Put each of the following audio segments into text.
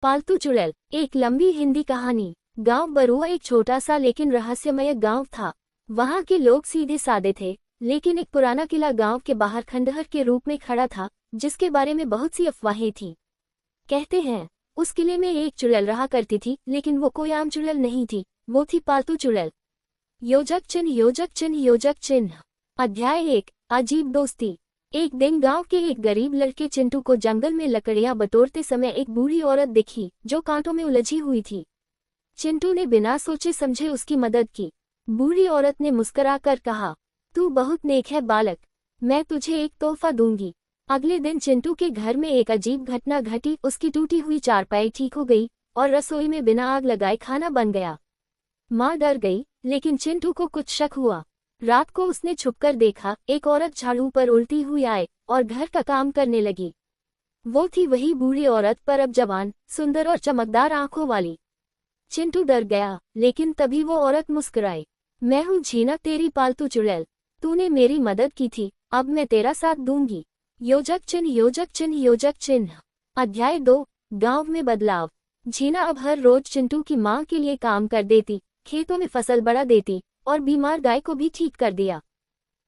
पालतू चुड़ैल। एक लंबी हिंदी कहानी। गांव बरुआ एक छोटा सा लेकिन रहस्यमय गांव था। वहां के लोग सीधे सादे थे, लेकिन एक पुराना किला गांव के बाहर खंडहर के रूप में खड़ा था, जिसके बारे में बहुत सी अफवाहें थीं। कहते हैं उस किले में एक चुड़ैल रहा करती थी, लेकिन वो कोई आम चुड़ैल नहीं थी, वो थी पालतू चुड़ैल। योजक चिन्ह योजक चिन्ह योजक चिन्ह। अध्याय 1। अजीब दोस्ती। एक दिन गांव के एक गरीब लड़के चिंटू को जंगल में लकड़ियां बटोरते समय एक बूढ़ी औरत दिखी जो कांटों में उलझी हुई थी। चिंटू ने बिना सोचे समझे उसकी मदद की। बूढ़ी औरत ने मुस्कुराकर कहा, तू बहुत नेक है बालक, मैं तुझे एक तोहफा दूंगी। अगले दिन चिंटू के घर में एक अजीब घटना घटी। उसकी टूटी हुई चारपाई ठीक हो गई और रसोई में बिना आग लगाए खाना बन गया। माँ डर गई, लेकिन चिंटू को कुछ शक हुआ। रात को उसने छुपकर देखा, एक औरत झाड़ू पर उल्टी हुई आए और घर का काम करने लगी। वो थी वही बूढ़ी औरत, पर अब जवान, सुंदर और चमकदार आंखों वाली। चिंटू डर गया, लेकिन तभी वो औरत मुस्कुराई। मैं हूँ झीना, तेरी पालतू चुड़ैल। तूने मेरी मदद की थी, अब मैं तेरा साथ दूंगी। योजक चिन्ह योजक चिन्ह योजक चिन्ह। अध्याय 2। गांव में बदलाव। झीना अब हर रोज चिंटू की माँ के लिए काम कर देती, खेतों में फसल बढ़ा देती और बीमार गाय को भी ठीक कर दिया।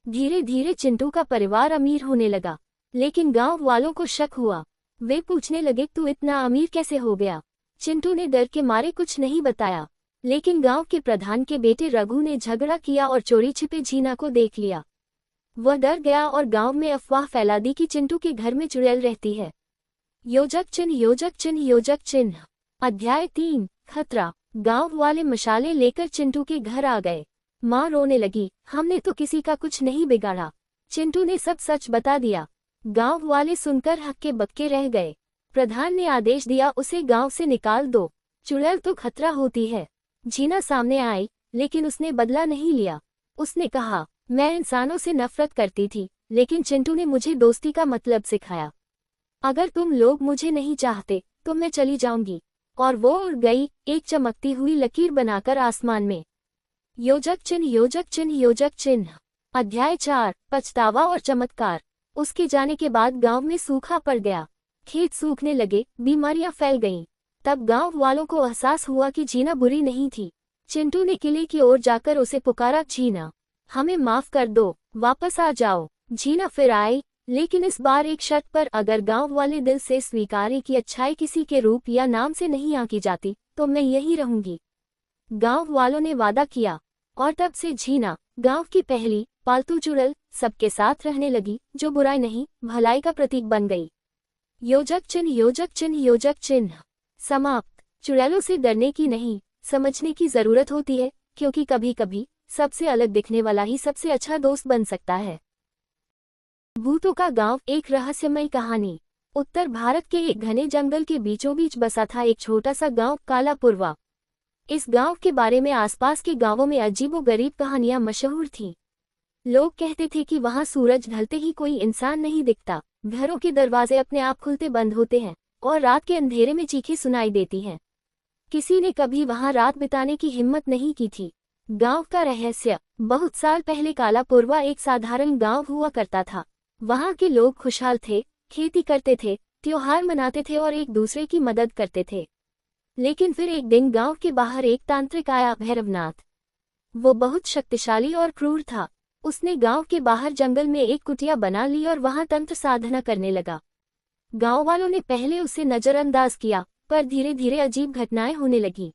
धीरे धीरे चिंटू का परिवार अमीर होने लगा, लेकिन गांव वालों को शक हुआ। वे पूछने लगे, तू इतना अमीर कैसे हो गया? चिंटू ने डर के मारे कुछ नहीं बताया, लेकिन गांव के प्रधान के बेटे रघु ने झगड़ा किया और चोरी छिपे झीना को देख लिया। वह डर गया और गांव में अफवाह फैला दी कि चिंटू के घर में चुड़ैल रहती है। योजक चिन्ह योजक चिन्ह योजक चिन्ह। अध्याय 3। खतरा। गांव वाले मशाले लेकर चिंटू के घर आ गए। माँ रोने लगी, हमने तो किसी का कुछ नहीं बिगाड़ा। चिंटू ने सब सच बता दिया। गांव वाले सुनकर हक्के बक्के रह गए। प्रधान ने आदेश दिया, उसे गांव से निकाल दो, चुड़ैल तो खतरा होती है। झीना सामने आई, लेकिन उसने बदला नहीं लिया। उसने कहा, मैं इंसानों से नफरत करती थी, लेकिन चिंटू ने मुझे दोस्ती का मतलब सिखाया। अगर तुम लोग मुझे नहीं चाहते तो मैं चली जाऊंगी। और वो उड़ गई, एक चमकती हुई लकीर बनाकर आसमान में। योजक चिन्ह योजक चिन्ह योजक चिन्ह। अध्याय 4। पछतावा और चमत्कार। उसके जाने के बाद गांव में सूखा पड़ गया। खेत सूखने लगे, बीमारियां फैल गईं। तब गांव वालों को एहसास हुआ कि झीना बुरी नहीं थी। चिंटू ने किले की ओर जाकर उसे पुकारा, झीना, हमें माफ कर दो, वापस आ जाओ। झीना फिर आई, लेकिन इस बार एक शर्त पर, अगर गांव वाले दिल से स्वीकारें कि अच्छाई किसी के रूप या नाम से नहीं आंकी जाती, तो मैं यहीं रहूंगी। गांव वालों ने वादा किया, और तब से झीना, गांव की पहली पालतू चुड़ैल, सबके साथ रहने लगी, जो बुराई नहीं भलाई का प्रतीक बन गई। योजक चिन्ह योजक चिन्ह योजक चिन्ह। समाप्त। चुड़ैलों से डरने की नहीं, समझने की जरूरत होती है, क्योंकि कभी कभी सबसे अलग दिखने वाला ही सबसे अच्छा दोस्त बन सकता है। भूतों का गांव। एक रहस्यमय कहानी। उत्तर भारत के एक घने जंगल के बीचों बीच बसा था एक छोटा सा गांव, कालापुरवा। इस गांव के बारे में आसपास के गांवों में अजीबोगरीब कहानियां मशहूर थीं। लोग कहते थे कि वहां सूरज ढलते ही कोई इंसान नहीं दिखता, घरों के दरवाजे अपने आप खुलते बंद होते हैं और रात के अंधेरे में चीखें सुनाई देती हैं। किसी ने कभी वहां रात बिताने की हिम्मत नहीं की थी। गांव का रहस्य। बहुत साल पहले कालापुरवा एक साधारण गांव हुआ करता था। वहां के लोग खुशहाल थे, खेती करते थे, त्योहार मनाते थे और एक दूसरे की मदद करते थे। लेकिन फिर एक दिन गांव के बाहर एक तांत्रिक आया, भैरवनाथ। वो बहुत शक्तिशाली और क्रूर था। उसने गांव के बाहर जंगल में एक कुटिया बना ली और वहां तंत्र साधना करने लगा। गांव वालों ने पहले उसे नजरअंदाज किया, पर धीरे धीरे अजीब घटनाएं होने लगी।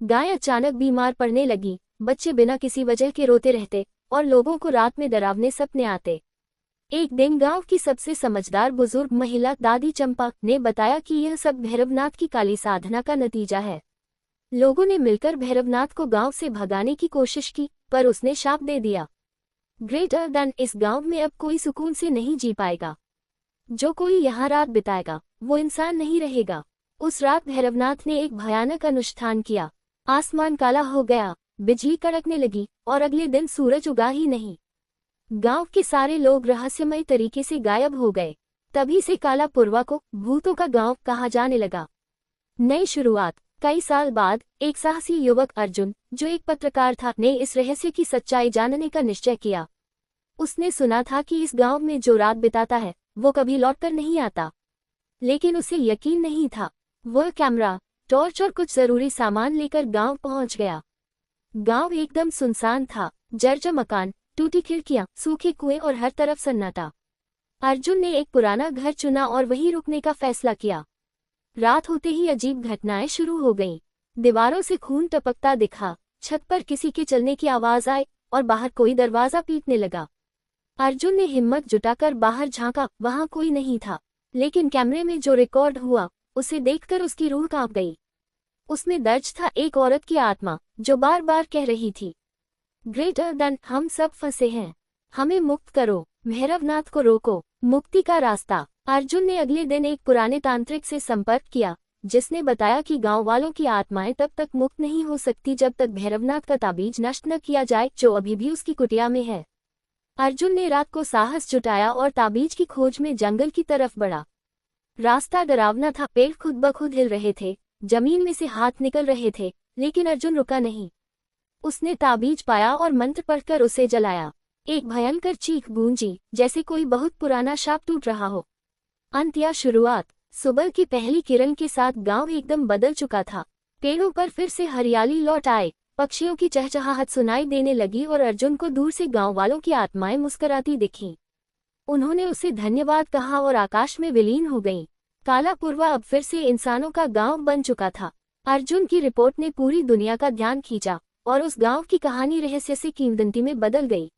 गाय अचानक बीमार पड़ने लगी, बच्चे बिना किसी वजह के रोते रहते और लोगों को रात में डरावने सपने आते। एक दिन गांव की सबसे समझदार बुजुर्ग महिला दादी चंपा ने बताया कि यह सब भैरवनाथ की काली साधना का नतीजा है। लोगों ने मिलकर भैरवनाथ को गांव से भगाने की कोशिश की, पर उसने शाप दे दिया, ग्रेटर देन, इस गांव में अब कोई सुकून से नहीं जी पाएगा। जो कोई यहाँ रात बिताएगा वो इंसान नहीं रहेगा। उस रात भैरवनाथ ने एक भयानक अनुष्ठान किया। आसमान काला हो गया, बिजली कड़कने लगी और अगले दिन सूरज उगा ही नहीं। गांव के सारे लोग रहस्यमय तरीके से गायब हो गए। तभी से कालापुरवा को भूतों का गांव कहा जाने लगा। नई शुरुआत। कई साल बाद एक साहसी युवक अर्जुन, जो एक पत्रकार था, ने इस रहस्य की सच्चाई जानने का निश्चय किया। उसने सुना था कि इस गांव में जो रात बिताता है वो कभी लौटकर नहीं आता, लेकिन उसे यकीन नहीं था। वह कैमरा, टॉर्च और कुछ जरूरी सामान लेकर गांव पहुंच गया। गांव एकदम सुनसान था। जर्जर मकान, टूटी खिड़कियां, सूखे कुएं और हर तरफ सन्नाटा। अर्जुन ने एक पुराना घर चुना और वहीं रुकने का फैसला किया। रात होते ही अजीब घटनाएं शुरू हो गईं। दीवारों से खून टपकता दिखा, छत पर किसी के चलने की आवाज आई और बाहर कोई दरवाजा पीटने लगा। अर्जुन ने हिम्मत जुटाकर बाहर झांका, वहां कोई नहीं था, लेकिन कैमरे में जो रिकॉर्ड हुआ उसे देखकर उसकी रूह कांप गई। उसमें दर्ज था एक औरत की आत्मा जो बार बार कह रही थी, ग्रेटर देन, हम सब फंसे हैं, हमें मुक्त करो, भैरवनाथ को रोको, मुक्ति का रास्ता। अर्जुन ने अगले दिन एक पुराने तांत्रिक से संपर्क किया, जिसने बताया कि गांव वालों की आत्माएं तब तक मुक्त नहीं हो सकती जब तक भैरवनाथ का ताबीज नष्ट न किया जाए, जो अभी भी उसकी कुटिया में है। अर्जुन ने रात को साहस जुटाया और ताबीज की खोज में जंगल की तरफ बढ़ा। रास्ता डरावना था, पेड़ खुद ब खुद हिल रहे थे, जमीन में से हाथ निकल रहे थे, लेकिन अर्जुन रुका नहीं। उसने ताबीज पाया और मंत्र पढ़कर उसे जलाया। एक भयंकर चीख गूंजी, जैसे कोई बहुत पुराना शाप टूट रहा हो। अंत या शुरुआत। सुबह की पहली किरण के साथ गांव एकदम बदल चुका था। पेड़ों पर फिर से हरियाली लौट आए, पक्षियों की चहचहाहट सुनाई देने लगी और अर्जुन को दूर से गांव वालों की आत्माएं मुस्कुराती दिखीं। उन्होंने उसे धन्यवाद कहा और आकाश में विलीन हो गईं। कालापुरवा अब फिर से इंसानों का गांव बन चुका था। अर्जुन की रिपोर्ट ने पूरी दुनिया का ध्यान खींचा और उस गांव की कहानी रहस्य से किंवदंती में बदल गई।